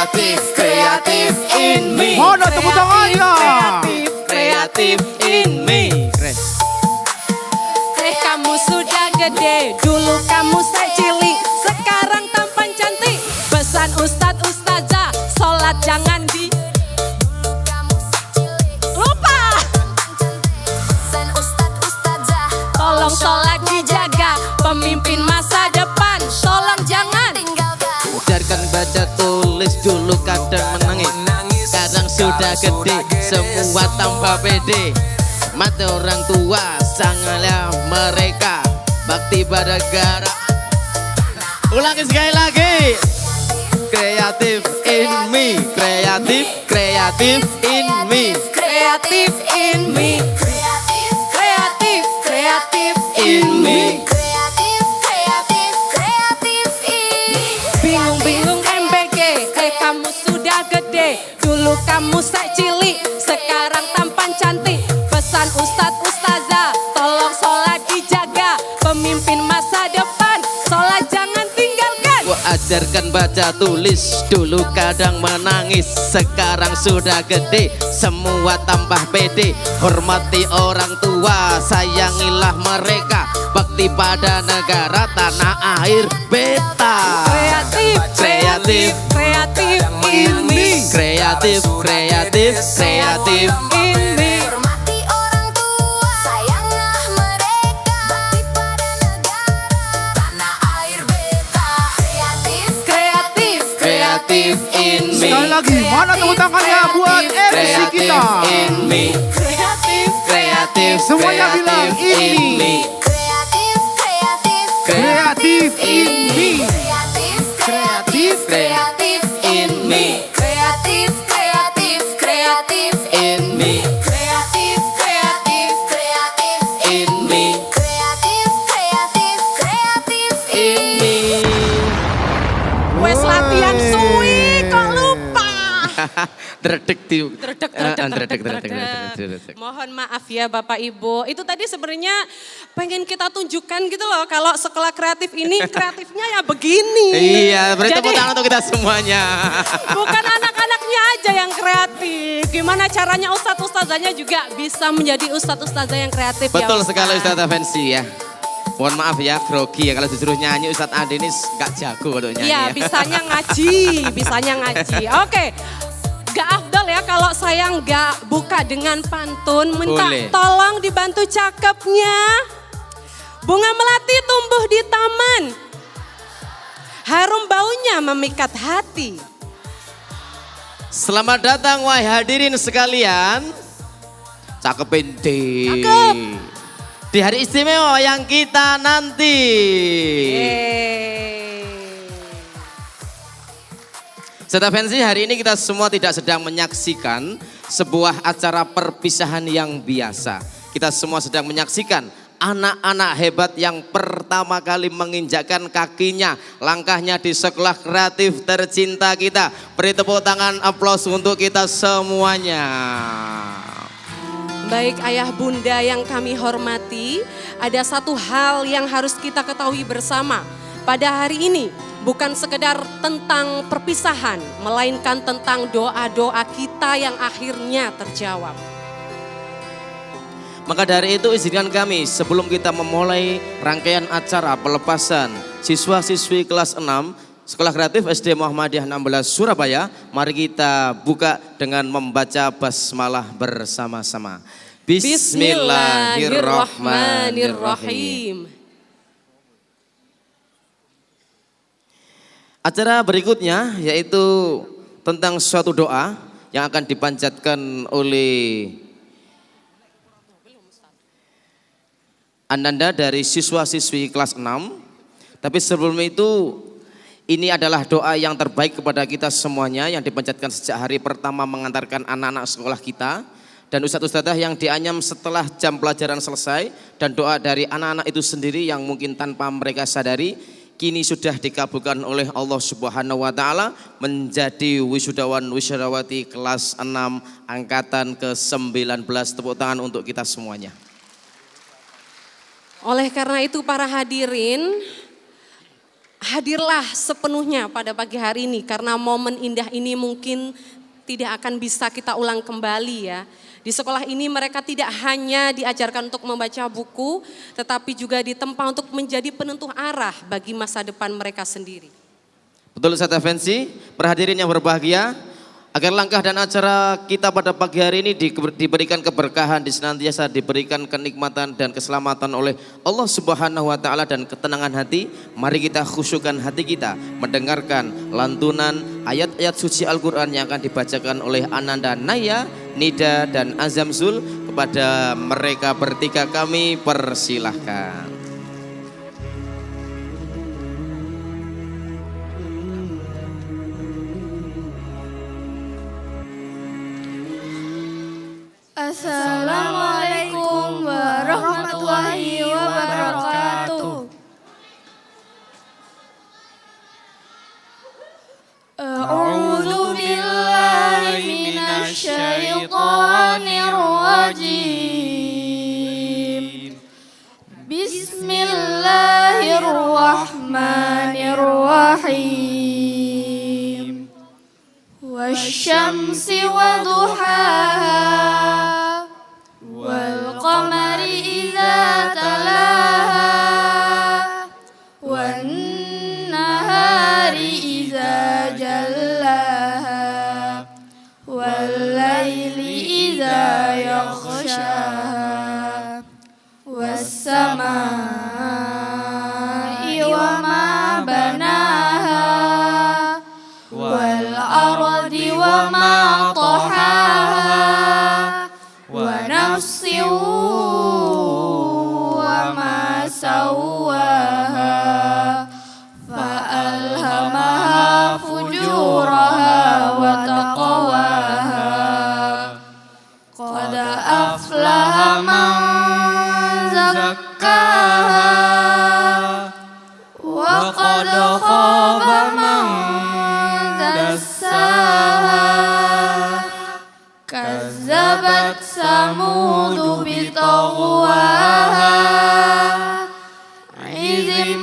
kreatif, kreatif in me. Mana tepuk tangannya? Kreatif, kreatif in me. Kamu sudah gede, dulu kamu saya cilik, sekarang tampan cantik. Pesan Ustadz Ustazah, sholat jangan di lupa. Tolong sholat dijaga, pemimpin masa depan, tolong jangan tinggalkan. Ajarkan baca tulis dulu kadang menangis, kadang sudah gede semua tambah pede. Mata orang tua sangatlah mereka bakti pada negara. Ulangi sekali lagi. Kreatif in me, kreatif, kreatif in me, Kreatif in me, kreatif, kreatif in me. Bingung-bingung MBG, kamu sudah gede, dulu kamu saya cilik, sekarang tampan cantik. Pesan Ustadz Ustazah, tolong sholat dijaga, pemimpin masa depan, sholat jangan tinggalkan. Ajarkan baca tulis dulu kadang menangis, sekarang sudah gede semua tambah pede. Hormati orang tua, sayangilah mereka, bakti pada negara tanah air beta. Kreatif, Kreatif, kreatif in me, kreatif, kreatif, kreatif. in me. Kreatif in me. Sekali lagi, mana tepuk tangannya buat MC kita? in me. Kreatif, Kreatif, Semuanya kreatif bilang in me. Kreatif in me. kreatif, kreatif in me. kreatif, kreatif, kreatif In me, kreatif, kreatif, in me, in me. wes latihan suwi kok lupa. Dredeg di. Dredeg. Dredeg. Mohon maaf ya Bapak Ibu. Itu tadi sebenarnya pengen kita tunjukkan gitu loh. Kalau sekolah kreatif ini kreatifnya ya begini. Iya, beri tepuk Jadi tangan untuk kita semuanya. bukan anak-anaknya aja yang kreatif. Gimana caranya Ustadz Ustazahnya juga bisa menjadi Ustadz Ustazah yang kreatif ya Betul Ustadz. sekali Ustadz Fancy ya. Mohon maaf ya, grogi ya kalau disuruh nyanyi Ustadz Ade ini gak jago untuk nyanyi Iya, ya. bisanya ngaji. Oke. Gak afdal ya kalau saya nggak buka dengan pantun. Minta Boleh. tolong dibantu cakepnya. Bunga melati tumbuh di taman. Harum baunya memikat hati. Selamat datang wahai hadirin sekalian. Cakep ente. Cakep. Di hari istimewa yang kita nanti. Serta Fancy, hari ini kita semua tidak sedang menyaksikan sebuah acara perpisahan yang biasa. Kita semua sedang menyaksikan anak-anak hebat yang pertama kali menginjakkan kakinya, langkahnya di sekolah kreatif tercinta kita. Beri tepuk tangan aplaus untuk kita semuanya. Baik ayah bunda yang kami hormati, ada satu hal yang harus kita ketahui bersama. Pada hari ini bukan sekedar tentang perpisahan, melainkan tentang doa-doa kita yang akhirnya terjawab. Maka dari itu izinkan kami sebelum kita memulai rangkaian acara pelepasan siswa-siswi kelas 6 Sekolah Kreatif SD Muhammadiyah 16 Surabaya, mari kita buka dengan membaca basmalah bersama-sama. Bismillahirrahmanirrahim. Acara berikutnya yaitu tentang suatu doa yang akan dipanjatkan oleh Ananda dari siswa-siswi kelas 6. Tapi sebelum itu, ini adalah doa yang terbaik kepada kita semuanya yang dipanjatkan sejak hari pertama mengantarkan anak-anak sekolah kita. Dan ustadz-ustadzah yang dianyam setelah jam pelajaran selesai. Dan doa dari anak-anak itu sendiri yang mungkin tanpa mereka sadari kini sudah dikabulkan oleh Allah Subhanahu wa taala menjadi wisudawan wisudawati kelas 6 angkatan ke-19. Tepuk tangan untuk kita semuanya. Oleh karena itu para hadirin, hadirlah sepenuhnya pada pagi hari ini karena momen indah ini mungkin tidak akan bisa kita ulang kembali ya. Di sekolah ini mereka tidak hanya diajarkan untuk membaca buku, tetapi juga ditempa untuk menjadi penentu arah bagi masa depan mereka sendiri. Betul Ustaz Effendi, perhadirin yang berbahagia, agar langkah dan acara kita pada pagi hari ini diberikan keberkahan, senantiasa diberikan kenikmatan dan keselamatan oleh Allah Subhanahu wa taala dan ketenangan hati. Mari kita khusyukkan hati kita mendengarkan lantunan ayat-ayat suci Al-Qur'an yang akan dibacakan oleh Ananda Naya, Nida dan Azamzul. Kepada mereka bertiga kami persilahkan. Assalamualaikum warahmatullahi wabarakatuh. A'udzu billahi minasy syaithanir rajim. Bismillahirrahmanirrahim. Wasyamsi wa duhaha wal qamari idza talaha wan nahari idza jallaha wal laili idza yaghshaha was samaa'i wa ma banaha wal ardi wa ma tahaha wa nafsin wa ma sawwaha fa alhamaha fujuraha wa taqwaha qad aflaha man zakkaha wa qad khaba man dassaha kazzabat samudu bitaghwaha izim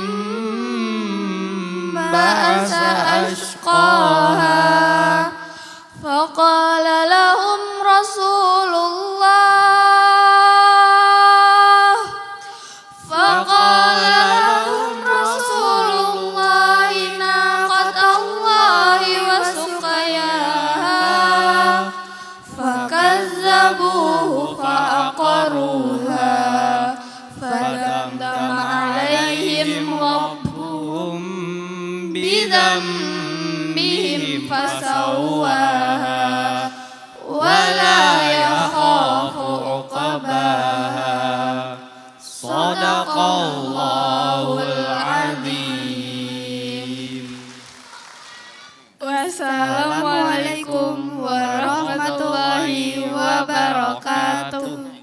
ba'asa ashqaha faqala lahum Rasulullah naqatallahi wa suqayaha fakazzabuhu fa'aqaruha fadamdama alaihim rabbuhum bidhanbihim fasawwaha wala yakhafu uqbaha sadaqallahul azim. Wassalamualaikum warahmatullahi wabarakatuh.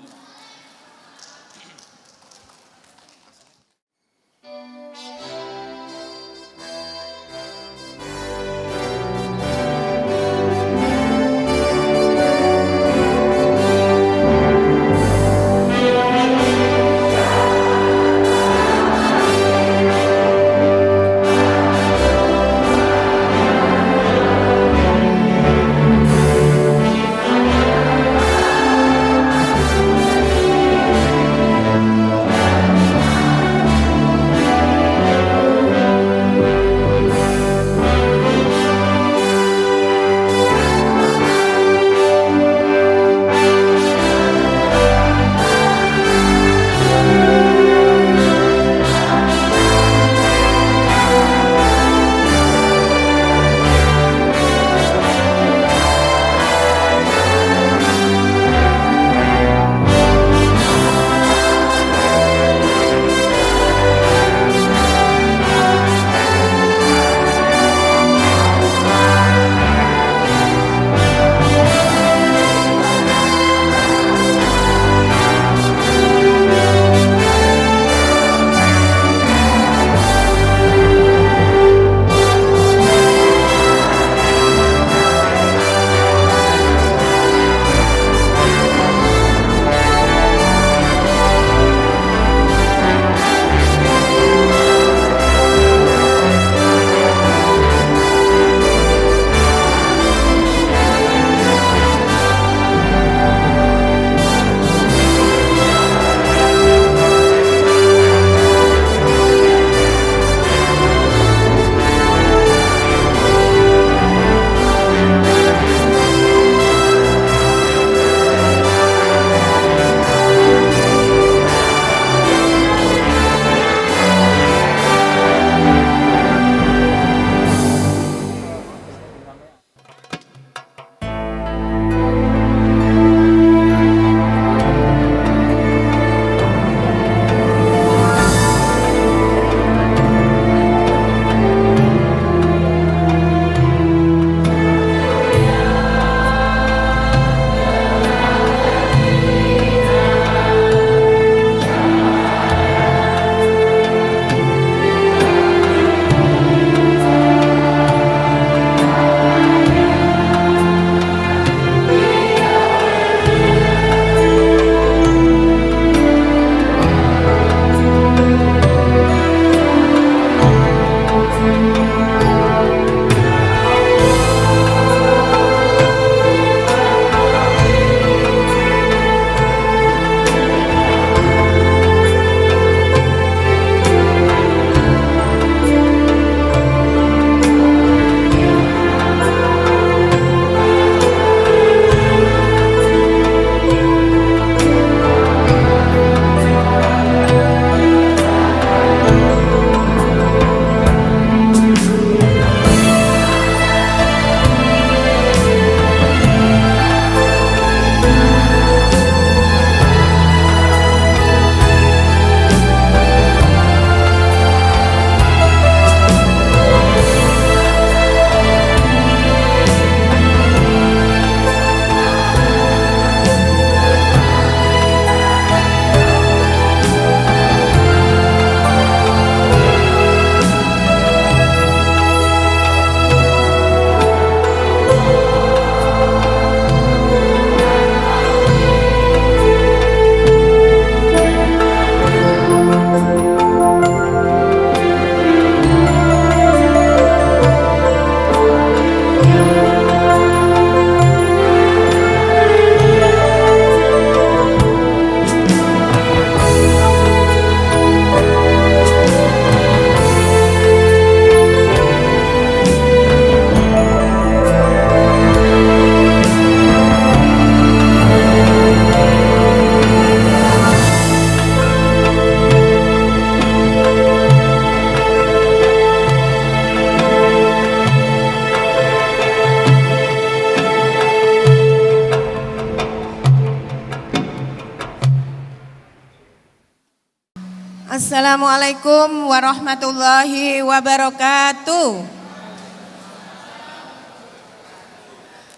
Assalamualaikum warahmatullahi wabarakatuh.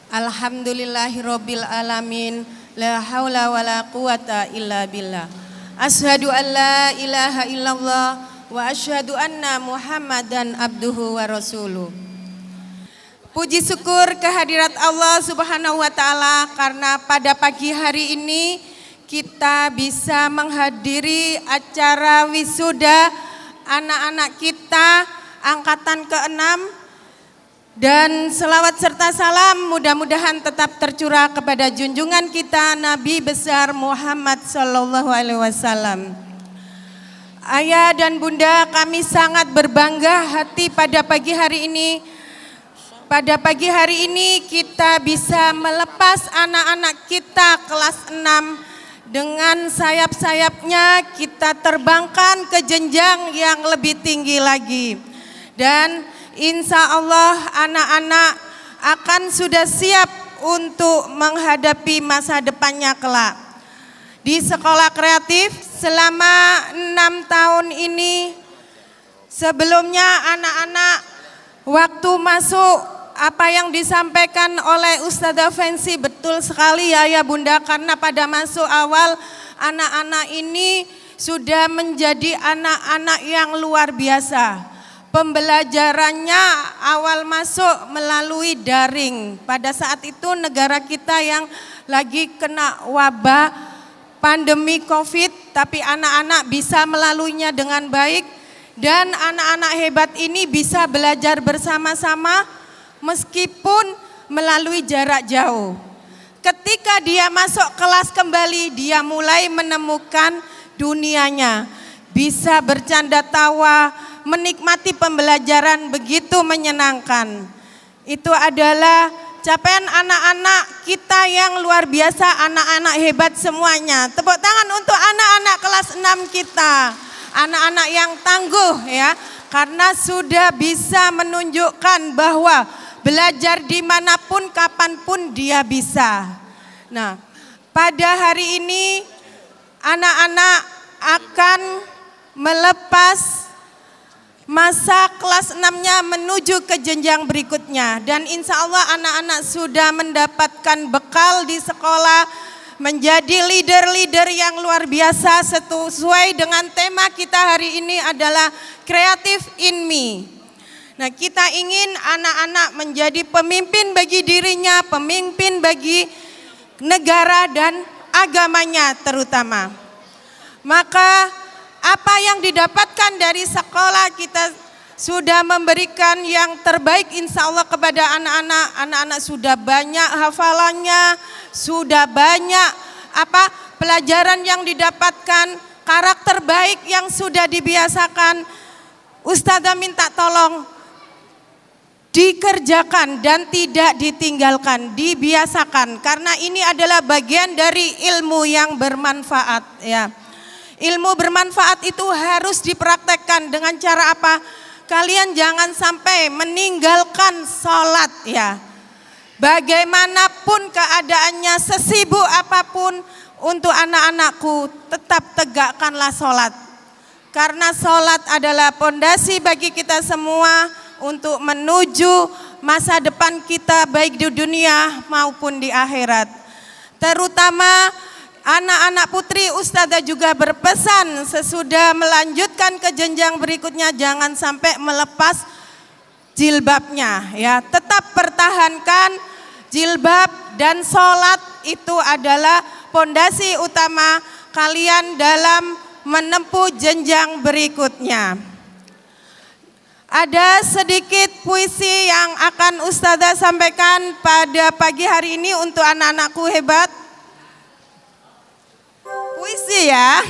Alhamdulillahirabbil alamin, la haula wala quwata illa billah. Asyhadu an la ilaha illallah wa asyhadu anna Muhammadan abduhu wa rasuluh. Puji syukur kehadirat Allah Subhanahu wa taala karena pada pagi hari ini kita bisa menghadiri acara wisuda anak-anak kita angkatan ke-6, dan selawat serta salam mudah-mudahan tetap tercurah kepada junjungan kita Nabi besar Muhammad sallallahu alaihi wasallam. Ayah dan bunda, kami sangat berbangga hati pada pagi hari ini. Pada pagi hari ini kita bisa melepas anak-anak kita kelas 6 dengan sayap-sayapnya, kita terbangkan ke jenjang yang lebih tinggi lagi. Dan insya Allah anak-anak akan sudah siap untuk menghadapi masa depannya kelak. Di sekolah kreatif selama 6 tahun ini, sebelumnya anak-anak waktu masuk apa yang disampaikan oleh Ustadzah Fancy betul sekali ya bunda, karena pada masuk awal anak-anak ini sudah menjadi anak-anak yang luar biasa. Pembelajarannya awal masuk melalui daring. Pada saat itu negara kita yang lagi kena wabah pandemi COVID, tapi anak-anak bisa melaluinya dengan baik, dan anak-anak hebat ini bisa belajar bersama-sama meskipun melalui jarak jauh. Ketika dia masuk kelas kembali, dia mulai menemukan dunianya. Bisa bercanda tawa, menikmati pembelajaran begitu menyenangkan. Itu adalah capaian anak-anak kita yang luar biasa, anak-anak hebat semuanya. Tepuk tangan untuk anak-anak kelas 6 kita. Anak-anak yang tangguh ya, karena sudah bisa menunjukkan bahwa belajar dimanapun, kapanpun dia bisa. Nah, pada hari ini anak-anak akan melepas masa kelas 6-nya menuju ke jenjang berikutnya. Dan insya Allah anak-anak sudah mendapatkan bekal di sekolah, menjadi leader-leader yang luar biasa sesuai dengan tema kita hari ini adalah Creative in Me. Nah, kita ingin anak-anak menjadi pemimpin bagi dirinya, pemimpin bagi negara dan agamanya terutama. Maka apa yang didapatkan dari sekolah, kita sudah memberikan yang terbaik insya Allah kepada anak-anak. Anak-anak sudah banyak hafalannya, sudah banyak pelajaran yang didapatkan, karakter baik yang sudah dibiasakan. Ustadzah minta tolong dikerjakan dan tidak ditinggalkan, dibiasakan, karena ini adalah bagian dari ilmu yang bermanfaat ya. Ilmu bermanfaat itu harus dipraktekkan dengan cara apa? Kalian jangan sampai meninggalkan sholat ya. Bagaimanapun keadaannya, sesibuk apapun, untuk anak-anakku tetap tegakkanlah sholat. Karena sholat adalah pondasi bagi kita semua untuk menuju masa depan kita baik di dunia maupun di akhirat. Terutama anak-anak putri, Ustadzah juga berpesan sesudah melanjutkan ke jenjang berikutnya jangan sampai melepas jilbabnya ya. Tetap pertahankan jilbab, dan sholat itu adalah pondasi utama kalian dalam menempuh jenjang berikutnya. Ada sedikit puisi yang akan Ustadzah sampaikan pada pagi hari ini untuk anak-anakku hebat. Puisi ya.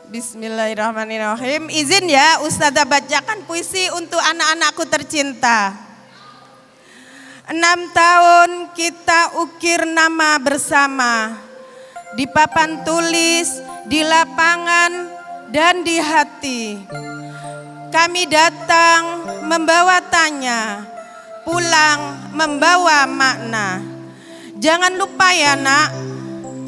Bismillahirrahmanirrahim. Izin ya Ustadzah bacakan puisi untuk anak-anakku tercinta. 6 tahun kita ukir nama bersama, di papan tulis, di lapangan, dan di hati. Kami datang membawa tanya, pulang membawa makna. Jangan lupa ya nak,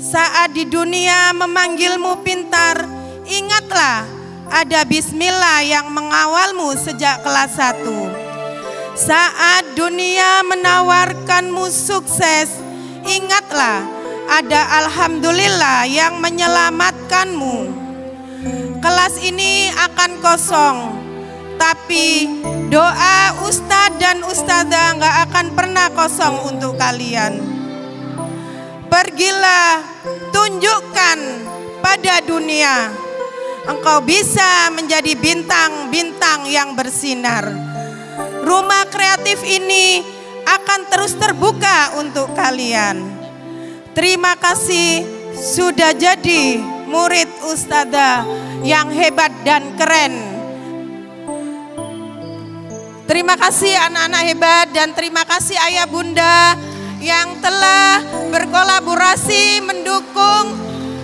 Saat di dunia memanggilmu pintar, ingatlah ada bismillah yang mengawalmu sejak kelas 1. Saat dunia menawarkanmu sukses, ingatlah ada alhamdulillah yang menyelamatkanmu. Kelas ini akan kosong, tapi doa ustadz dan ustadzah gak akan pernah kosong untuk kalian. Pergilah, tunjukkan pada dunia engkau bisa menjadi bintang-bintang yang bersinar. Rumah kreatif ini akan terus terbuka untuk kalian. Terima kasih sudah jadi murid ustadzah yang hebat dan keren. Terima kasih anak-anak hebat dan terima kasih ayah bunda yang telah berkolaborasi mendukung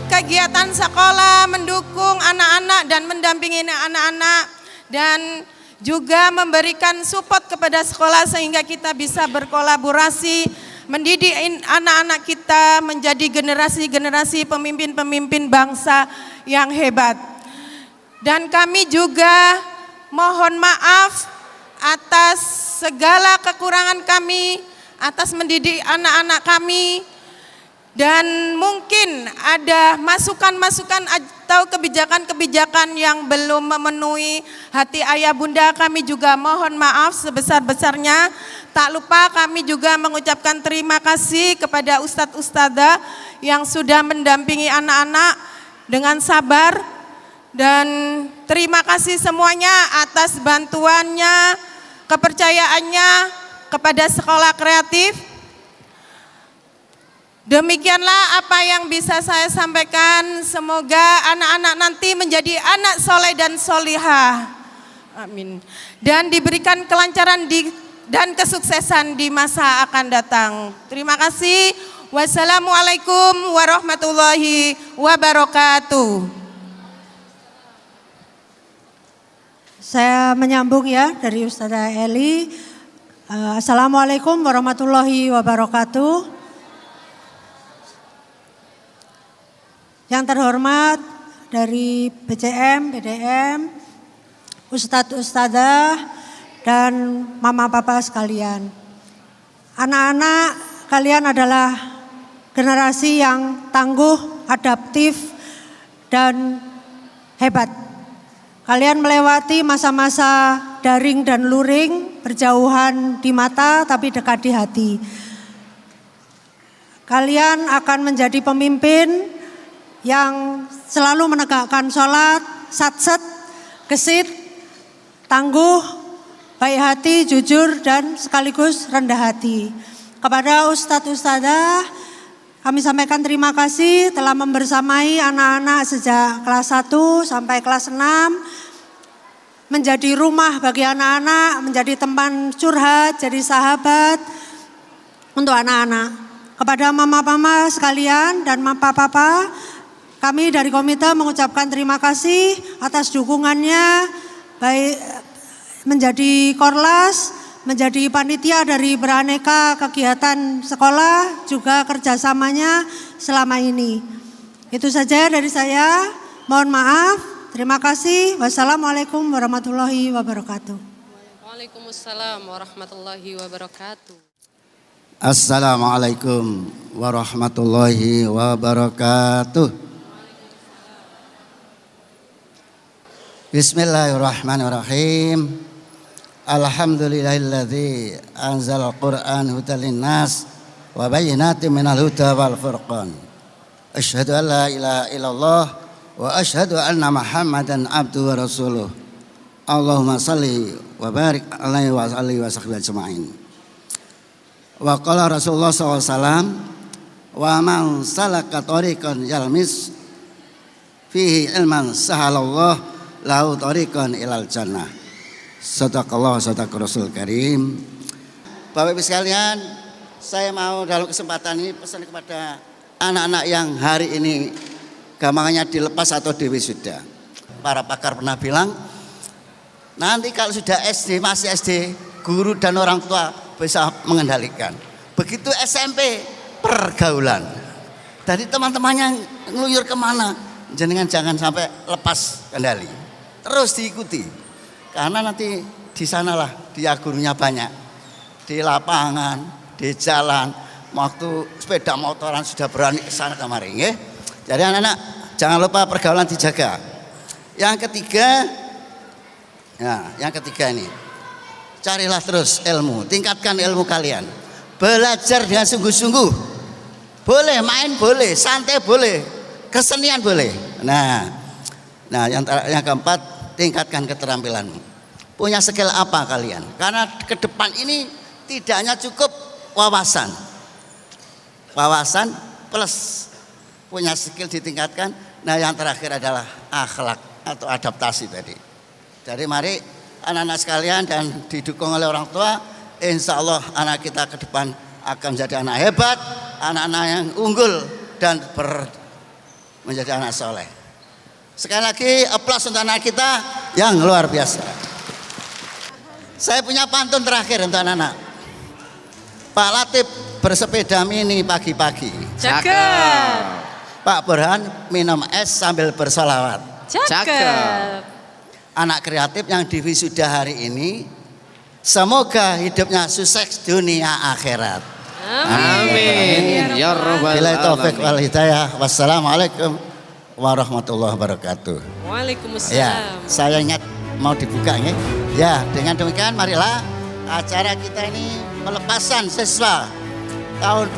kegiatan sekolah, mendukung anak-anak dan mendampingi anak-anak, dan juga memberikan support kepada sekolah sehingga kita bisa berkolaborasi mendidik anak-anak kita menjadi generasi-generasi pemimpin-pemimpin bangsa yang hebat. Dan kami juga mohon maaf atas segala kekurangan kami, atas mendidik anak-anak kami. Dan mungkin ada masukan-masukan atau kebijakan-kebijakan yang belum memenuhi hati ayah bunda, kami juga mohon maaf sebesar-besarnya. Tak lupa kami juga mengucapkan terima kasih kepada ustadz ustadzah yang sudah mendampingi anak-anak dengan sabar. Dan terima kasih semuanya atas bantuannya, kepercayaannya kepada sekolah kreatif. Demikianlah apa yang bisa saya sampaikan. Semoga anak-anak nanti menjadi anak soleh dan solihah. Amin. Dan diberikan kelancaran dan kesuksesan di masa akan datang. Terima kasih. Wassalamualaikum warahmatullahi wabarakatuh. Saya menyambung ya dari Ustazah Eli. Assalamualaikum warahmatullahi wabarakatuh. Yang terhormat dari BCM, BDM, Ustadz Ustadzah, dan mama papa sekalian. Anak-anak kalian adalah generasi yang tangguh, adaptif, dan hebat. Kalian melewati masa-masa daring dan luring, berjauhan di mata tapi dekat di hati. Kalian akan menjadi pemimpin yang selalu menegakkan sholat, satset, gesit, tangguh, baik hati, jujur, dan sekaligus rendah hati. Kepada Ustadz Ustadzah, kami sampaikan terima kasih telah membersamai anak-anak sejak kelas 1 sampai kelas 6. Menjadi rumah bagi anak-anak, menjadi teman curhat, jadi sahabat untuk anak-anak. Kepada mama-mama sekalian dan papa-papa, kami dari komite mengucapkan terima kasih atas dukungannya, baik menjadi korlas, menjadi panitia dari beraneka kegiatan sekolah, juga kerjasamanya selama ini. Itu saja dari saya, mohon maaf, terima kasih. Wassalamualaikum warahmatullahi wabarakatuh. Waalaikumsalam warahmatullahi wabarakatuh. Assalamualaikum warahmatullahi wabarakatuh. Bismillahirrahmanirrahim. Alhamdulillahilladzi anzalal Qur'an hudan linnas wa bayyinatin minal huda wal furqan. Asyhadu an la ilaha illallah wa asyhadu anna Muhammadan abduhu wa rasuluh. Allahumma shalli wa barik alaihi wa alihi wa sahbihi ajma'in. Wa qala Rasulullah sallallahu alaihi wasallam wa man salaka tariqan yalmis fihi ilman sahalallahu lahu tariqan ilal jannah. Sadaqallah sadaqar Rasul Karim. Bapak Ibu sekalian, saya mau dalam kesempatan ini pesan kepada anak-anak yang hari ini gampangannya dilepas atau diwisuda. Para pakar pernah bilang, nanti kalau sudah SD, masih SD, guru dan orang tua bisa mengendalikan. Begitu SMP, pergaulan. Jadi teman-temannya ngeluyur kemana, jenengan jangan sampai lepas kendali. Terus diikuti. Karena nanti di sanalah dia gurunya banyak. Di lapangan, di jalan, waktu sepeda motoran sudah berani ke sana kemari. Nggih. Jadi anak-anak jangan lupa pergaulan dijaga. Yang ketiga ini. Carilah terus ilmu, tingkatkan ilmu kalian. Belajar dengan sungguh-sungguh. Boleh main boleh, santai boleh, kesenian boleh. Nah yang keempat, tingkatkan keterampilanmu. Punya skill apa kalian? Karena ke depan ini tidak hanya cukup wawasan plus punya skill ditingkatkan. Nah yang terakhir adalah akhlak atau adaptasi tadi. Jadi mari anak-anak sekalian dan didukung oleh orang tua, insya Allah anak kita ke depan akan menjadi anak hebat, anak-anak yang unggul dan menjadi anak soleh. Sekali lagi aplaus untuk anak kita yang luar biasa. Saya punya pantun terakhir untuk anak-anak. Pak Latif bersepeda mini pagi-pagi. Cakep. Pak Burhan minum es sambil bersolawat. Cakep. Anak kreatif yang di wisuda hari ini, semoga hidupnya sukses dunia akhirat. Amin. Ya Rabbal Billahi taufik alamin. wal hidayah. Wassalamualaikum warahmatullahi wabarakatuh. Waalaikumsalam. Ya, saya ingat mau dibuka nih. Ya, dengan demikian marilah acara kita ini pelepasan siswa tahun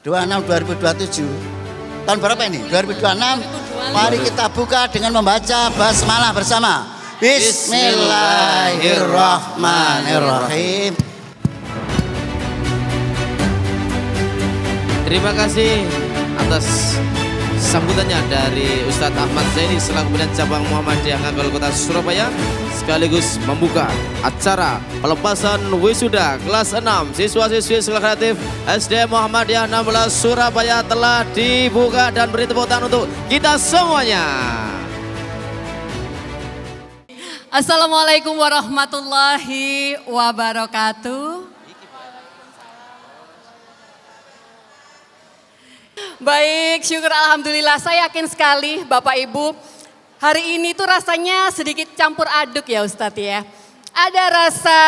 2026-2027. Tahun berapa ini? 2026. Mari kita buka dengan membaca basmalah bersama. Bismillahirrahmanirrahim. Terima kasih atas sambutannya dari Ustadz Ahmad Zaini selaku Pimpinan Cabang Muhammadiyah Ngagel Kota Surabaya, sekaligus membuka acara pelepasan wisuda kelas 6 siswa-siswi sekolah kreatif SD Muhammadiyah 16 Surabaya telah dibuka, dan beri tepuk tangan untuk kita semuanya. Assalamualaikum warahmatullahi wabarakatuh. Baik, syukur alhamdulillah. Saya yakin sekali Bapak Ibu, hari ini tuh rasanya sedikit campur aduk ya Ustadz ya. Ada rasa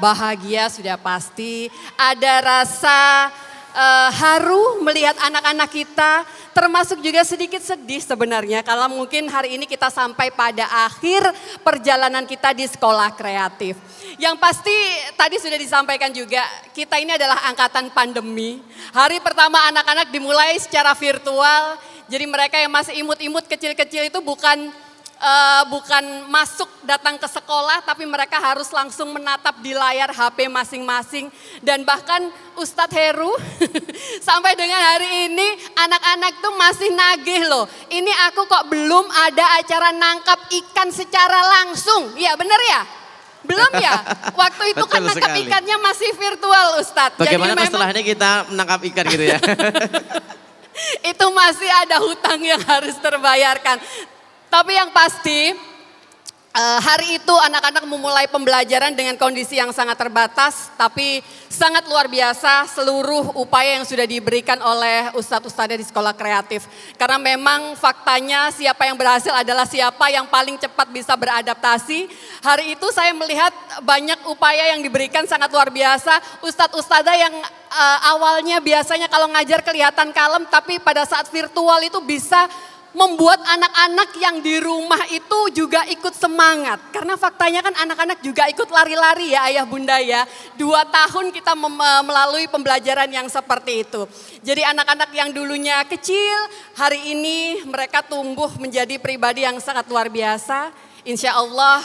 bahagia sudah pasti, ada rasa haru melihat anak-anak kita, termasuk juga sedikit sedih sebenarnya kalau mungkin hari ini kita sampai pada akhir perjalanan kita di sekolah kreatif. Yang pasti tadi sudah disampaikan juga, kita ini adalah angkatan pandemi. Hari pertama anak-anak dimulai secara virtual, jadi mereka yang masih imut-imut kecil-kecil itu bukan masuk datang ke sekolah, tapi mereka harus langsung menatap di layar HP masing-masing. Dan bahkan Ustadz Heru sampai dengan hari ini anak-anak tuh masih nagih loh. Ini aku kok belum ada acara nangkap ikan secara langsung. Ya bener ya? Belum ya? Waktu itu kan nangkap ikannya masih virtual Ustadz. Bagaimana setelah ini kita menangkap ikan gitu ya? Itu masih ada hutang yang harus terbayarkan. Tapi yang pasti hari itu anak-anak memulai pembelajaran dengan kondisi yang sangat terbatas, tapi sangat luar biasa seluruh upaya yang sudah diberikan oleh ustadz-ustadzah di sekolah kreatif. Karena memang faktanya siapa yang berhasil adalah siapa yang paling cepat bisa beradaptasi. Hari itu saya melihat banyak upaya yang diberikan sangat luar biasa. Ustadz-ustadzah yang awalnya biasanya kalau ngajar kelihatan kalem, tapi pada saat virtual itu bisa membuat anak-anak yang di rumah itu juga ikut semangat. Karena faktanya kan anak-anak juga ikut lari-lari ya ayah bunda ya. 2 tahun kita melalui pembelajaran yang seperti itu. Jadi anak-anak yang dulunya kecil, hari ini mereka tumbuh menjadi pribadi yang sangat luar biasa. Insya Allah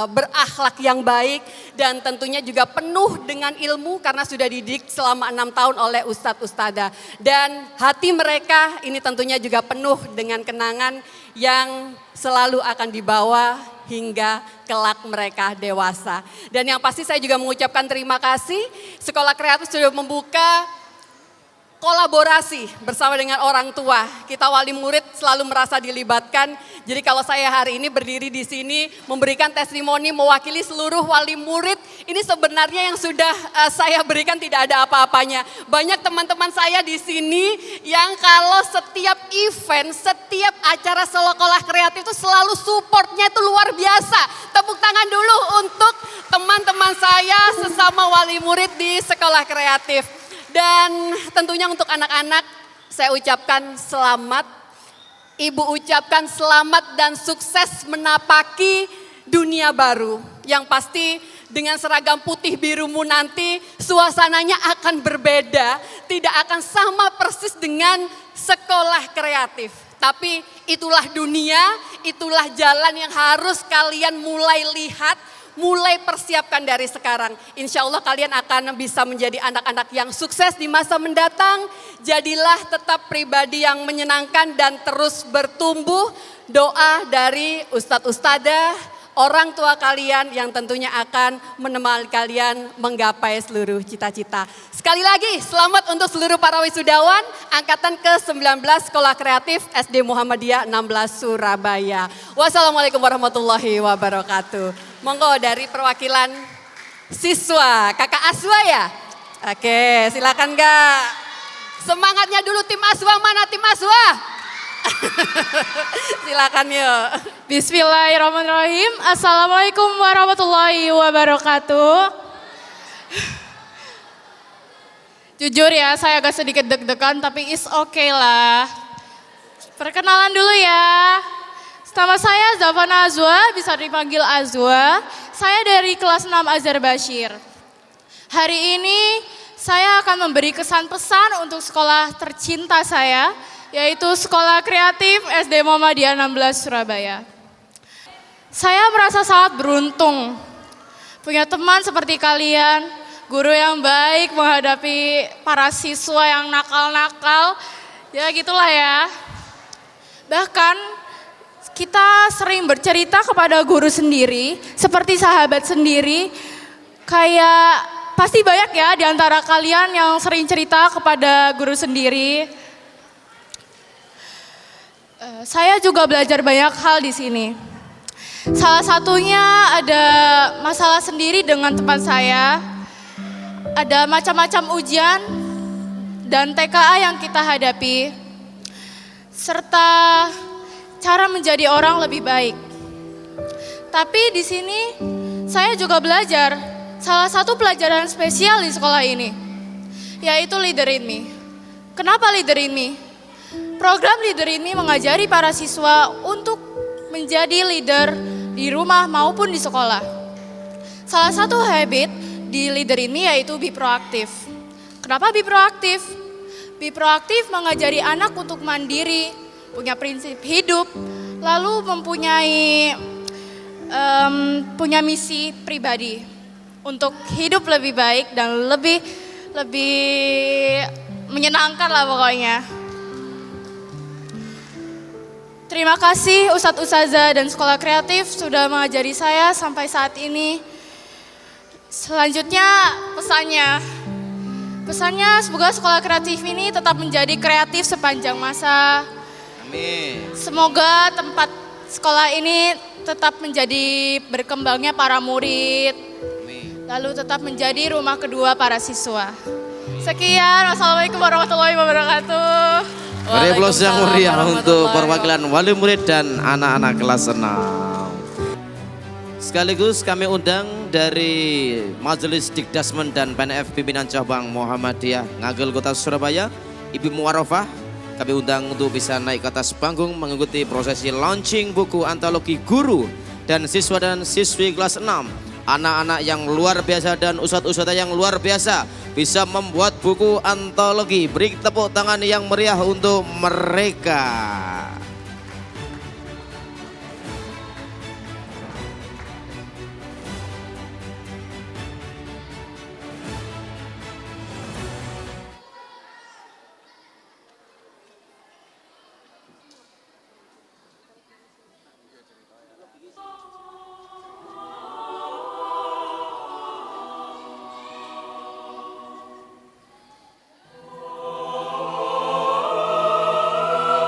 berakhlak yang baik dan tentunya juga penuh dengan ilmu karena sudah dididik selama 6 tahun oleh ustadz-ustadzah. Dan hati mereka ini tentunya juga penuh dengan kenangan yang selalu akan dibawa hingga kelak mereka dewasa. Dan yang pasti saya juga mengucapkan terima kasih, Sekolah Kreatif sudah membuka kolaborasi bersama dengan orang tua. Kita wali murid selalu merasa dilibatkan. Jadi kalau saya hari ini berdiri di sini memberikan testimoni mewakili seluruh wali murid, ini sebenarnya yang sudah saya berikan tidak ada apa-apanya. Banyak teman-teman saya di sini yang kalau setiap event, setiap acara sekolah kreatif itu selalu supportnya itu luar biasa. Tepuk tangan dulu untuk teman-teman saya sesama wali murid di sekolah kreatif. Dan tentunya untuk anak-anak saya ucapkan selamat. Ibu ucapkan selamat dan sukses menapaki dunia baru. Yang pasti dengan seragam putih birumu nanti suasananya akan berbeda. Tidak akan sama persis dengan sekolah kreatif. Tapi itulah dunia, itulah jalan yang harus kalian mulai lihat, mulai persiapkan dari sekarang. Insya Allah kalian akan bisa menjadi anak-anak yang sukses di masa mendatang. Jadilah tetap pribadi yang menyenangkan dan terus bertumbuh. Doa dari Ustadz Ustadzah, orang tua kalian yang tentunya akan menemani kalian menggapai seluruh cita-cita. Sekali lagi selamat untuk seluruh para wisudawan angkatan ke-19 Sekolah Kreatif SD Muhammadiyah 16 Surabaya. Wassalamualaikum warahmatullahi wabarakatuh. Monggo dari perwakilan siswa, Kakak Aswa ya? Oke, silakan Kak. Semangatnya dulu tim Aswa, mana tim Aswa? Silakan yuk. Bismillahirrahmanirrahim. Assalamualaikum warahmatullahi wabarakatuh. Jujur ya, saya agak sedikit deg-degan tapi is okay lah. Perkenalan dulu ya. Nama saya Zafana Azwa, bisa dipanggil Azwa. Saya dari kelas 6 Azhar Bashir. Hari ini saya akan memberi kesan pesan untuk sekolah tercinta saya, yaitu Sekolah Kreatif SD Muhammadiyah 16 Surabaya. Saya merasa sangat beruntung punya teman seperti kalian, guru yang baik menghadapi para siswa yang nakal-nakal, ya gitulah ya. Bahkan kita sering bercerita kepada guru sendiri, seperti sahabat sendiri, kayak pasti banyak ya di antara kalian yang sering cerita kepada guru sendiri. Saya juga belajar banyak hal di sini. Salah satunya ada masalah sendiri dengan teman saya, ada macam-macam ujian dan TKA yang kita hadapi, serta cara menjadi orang lebih baik. Tapi di sini saya juga belajar salah satu pelajaran spesial di sekolah ini, yaitu Leader in Me. Kenapa Leader in Me? Program Leader in Me mengajari para siswa untuk menjadi leader di rumah maupun di sekolah. Salah satu habit di Leader in Me yaitu be proaktif. Kenapa be proaktif? Be proaktif mengajari anak untuk mandiri, punya prinsip hidup, lalu mempunyai punya misi pribadi untuk hidup lebih baik dan lebih menyenangkan lah pokoknya. Terima kasih Ustadz Ustazah dan Sekolah Kreatif sudah mengajari saya sampai saat ini. Selanjutnya pesannya semoga Sekolah Kreatif ini tetap menjadi kreatif sepanjang masa. Amin. Semoga tempat sekolah ini tetap menjadi berkembangnya para murid. Amin. Lalu tetap menjadi rumah kedua para siswa. Sekian, wassalamualaikum warahmatullahi wabarakatuh. Beri aplaus yang meriah untuk perwakilan wali murid dan anak-anak kelas 6. Sekaligus kami undang dari Majelis Dikdasmen dan PNF Pimpinan Cabang Muhammadiyah Ngagel Kota Surabaya, Ibu Muarofah. Kami undang untuk bisa naik ke atas panggung mengikuti prosesi launching buku antologi guru dan siswa dan siswi kelas 6. Anak-anak yang luar biasa dan ustadz-ustadzah yang luar biasa bisa membuat buku antologi. Beri tepuk tangan yang meriah untuk mereka.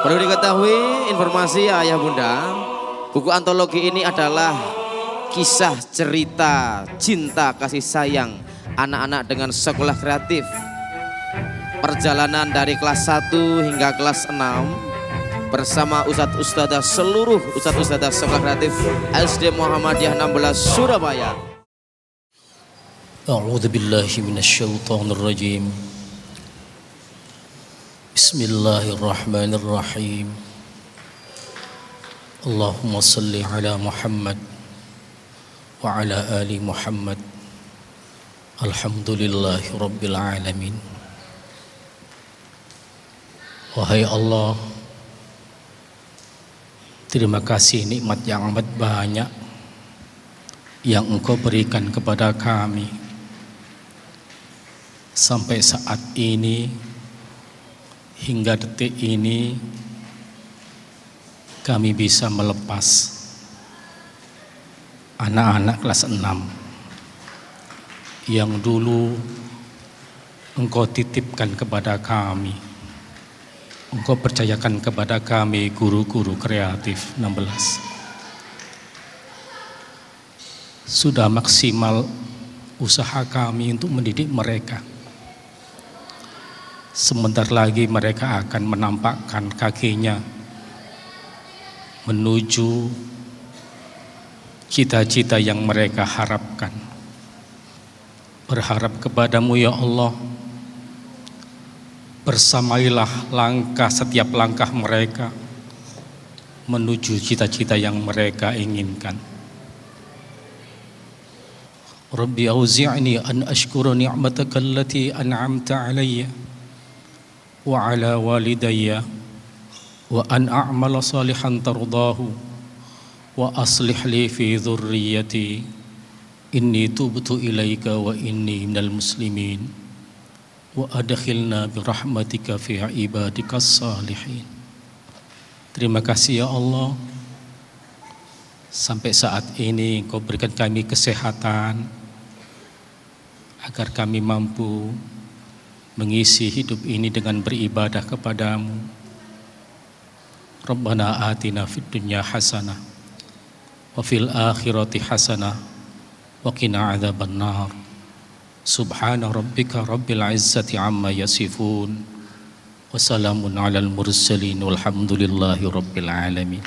Perlu diketahui informasi ayah bunda, buku antologi ini adalah kisah cerita cinta kasih sayang anak-anak dengan sekolah kreatif. Perjalanan dari kelas 1 hingga kelas 6 bersama Ustadz-Ustadzah seluruh Ustadz-Ustadzah sekolah kreatif SD Muhammadiyah 16 Surabaya. A'udzu billahi minasyaitonir rajim. Bismillahirrahmanirrahim. Allahumma salli ala Muhammad wa ala ali Muhammad. Alhamdulillahi rabbil alamin. Wahai Allah, terima kasih nikmat yang amat banyak yang Engkau berikan kepada kami. Sampai saat ini, hingga detik ini, kami bisa melepas anak-anak kelas 6 yang dulu Engkau titipkan kepada kami. Engkau percayakan kepada kami guru-guru kreatif 16. Sudah maksimal usaha kami untuk mendidik mereka. Sebentar lagi mereka akan menampakkan kakinya menuju cita-cita yang mereka harapkan. Berharap kepadamu ya Allah, bersamailah setiap langkah mereka menuju cita-cita yang mereka inginkan. Rabbi auzi'ni an ashkura ni'mataka allati an'amta alayya wa ala walidayya wa an a'mala salihan tardahu wa aslih li fi dhurriyyati inni tubtu ilaika wa inni minal muslimin wa adkhilna bi rahmatika fi ibadikas salihin. Terima kasih ya Allah, sampai saat ini Engkau berikan kami kesehatan agar kami mampu mengisi hidup ini dengan beribadah kepadamu. Rabbana atina fid dunya hasanah wa fil akhirati hasanah wa qina adzabannar. Subhana rabbika rabbil izzati amma yasifun wa salamun alal mursalin walhamdulillahi rabbil alamin.